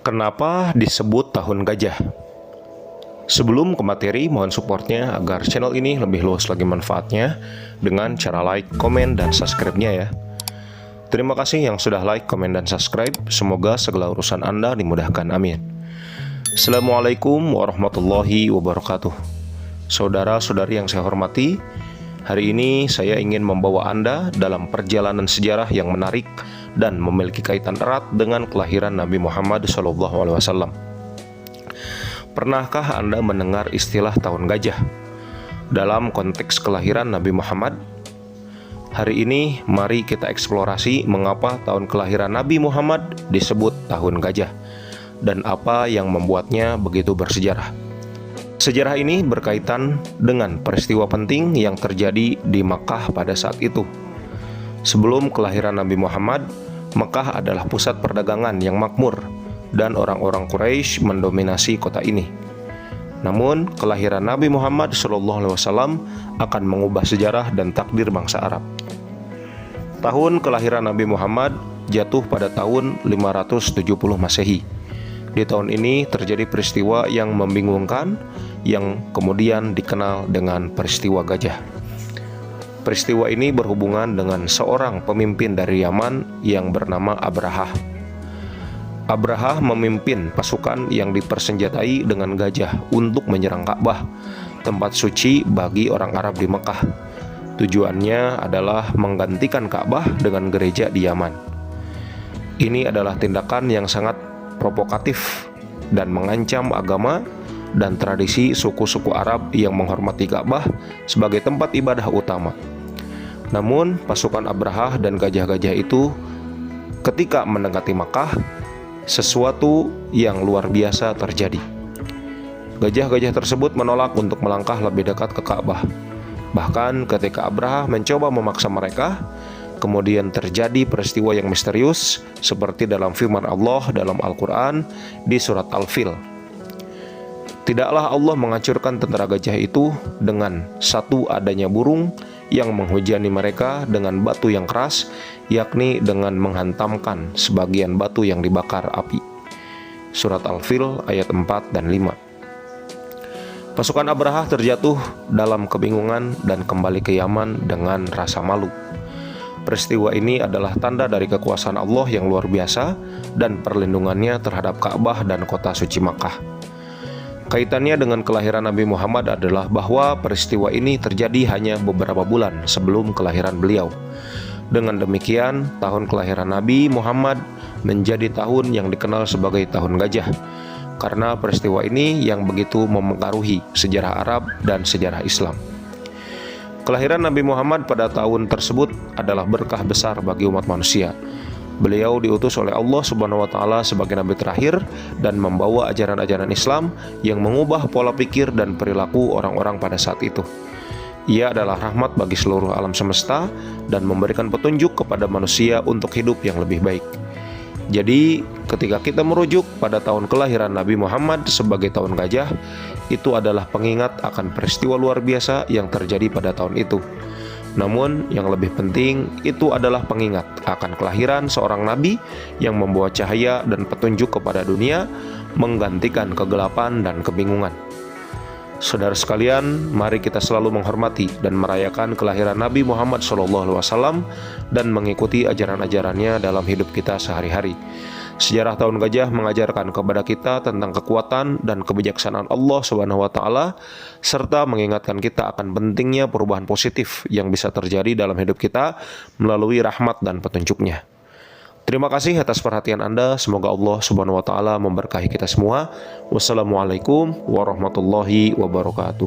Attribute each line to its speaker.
Speaker 1: Kenapa disebut tahun gajah? Sebelum ke materi, mohon supportnya agar channel ini lebih luas lagi manfaatnya dengan cara like, komen, dan subscribe-nya ya. Terima kasih yang sudah like, komen, dan subscribe. Semoga segala urusan Anda dimudahkan. Amin. Assalamualaikum warahmatullahi wabarakatuh. Saudara-saudari yang saya hormati, hari ini saya ingin membawa Anda dalam perjalanan sejarah yang menarik dan memiliki kaitan erat dengan kelahiran Nabi Muhammad SAW. Pernahkah Anda mendengar istilah tahun gajah dalam konteks kelahiran Nabi Muhammad? Hari ini mari kita eksplorasi mengapa tahun kelahiran Nabi Muhammad disebut tahun gajah dan apa yang membuatnya begitu bersejarah. Sejarah ini berkaitan dengan peristiwa penting yang terjadi di Makkah pada saat itu. Sebelum kelahiran Nabi Muhammad, Makkah adalah pusat perdagangan yang makmur dan orang-orang Quraisy mendominasi kota ini. Namun, kelahiran Nabi Muhammad SAW akan mengubah sejarah dan takdir bangsa Arab. Tahun kelahiran Nabi Muhammad jatuh pada tahun 570 Masehi. Di tahun ini terjadi peristiwa yang membingungkan yang kemudian dikenal dengan peristiwa gajah. Peristiwa ini berhubungan dengan seorang pemimpin dari Yaman yang bernama Abrahah. Abrahah memimpin pasukan yang dipersenjatai dengan gajah untuk menyerang Ka'bah, tempat suci bagi orang Arab di Mekah. Tujuannya adalah menggantikan Ka'bah dengan gereja di Yaman. Ini adalah tindakan yang sangat provokatif dan mengancam agama dan tradisi suku-suku Arab yang menghormati Ka'bah sebagai tempat ibadah utama. Namun, pasukan Abrahah dan gajah-gajah itu ketika mendekati Makkah, sesuatu yang luar biasa terjadi. Gajah-gajah tersebut menolak untuk melangkah lebih dekat ke Ka'bah. Bahkan ketika Abrahah mencoba memaksa mereka, kemudian terjadi peristiwa yang misterius seperti dalam firman Allah dalam Al-Quran di surat Al-Fil. Tidaklah Allah menghancurkan tentara gajah itu dengan satu adanya burung yang menghujani mereka dengan batu yang keras, yakni dengan menghantamkan sebagian batu yang dibakar api. Surat Al-Fil ayat 4 dan 5. Pasukan Abrahah terjatuh dalam kebingungan dan kembali ke Yaman dengan rasa malu. Peristiwa ini adalah tanda dari kekuasaan Allah yang luar biasa dan perlindungannya terhadap Ka'bah dan kota suci Makkah. Kaitannya dengan kelahiran Nabi Muhammad adalah bahwa peristiwa ini terjadi hanya beberapa bulan sebelum kelahiran beliau. Dengan demikian, tahun kelahiran Nabi Muhammad menjadi tahun yang dikenal sebagai tahun gajah, karena peristiwa ini yang begitu memengaruhi sejarah Arab dan sejarah Islam. Kelahiran Nabi Muhammad pada tahun tersebut adalah berkah besar bagi umat manusia. Beliau diutus oleh Allah Subhanahu wa Ta'ala sebagai nabi terakhir dan membawa ajaran-ajaran Islam yang mengubah pola pikir dan perilaku orang-orang pada saat itu. Ia adalah rahmat bagi seluruh alam semesta dan memberikan petunjuk kepada manusia untuk hidup yang lebih baik. Jadi, ketika kita merujuk pada tahun kelahiran Nabi Muhammad sebagai tahun gajah, itu adalah pengingat akan peristiwa luar biasa yang terjadi pada tahun itu. Namun yang lebih penting itu adalah pengingat akan kelahiran seorang nabi yang membawa cahaya dan petunjuk kepada dunia, menggantikan kegelapan dan kebingungan. Saudara sekalian, mari kita selalu menghormati dan merayakan kelahiran Nabi Muhammad SAW dan mengikuti ajaran-ajarannya dalam hidup kita sehari-hari. Sejarah tahun gajah mengajarkan kepada kita tentang kekuatan dan kebijaksanaan Allah Subhanahu wa Ta'ala, serta mengingatkan kita akan pentingnya perubahan positif yang bisa terjadi dalam hidup kita melalui rahmat dan petunjuknya. Terima kasih atas perhatian Anda. Semoga Allah Subhanahu wa Ta'ala memberkahi kita semua. Wassalamualaikum warahmatullahi wabarakatuh.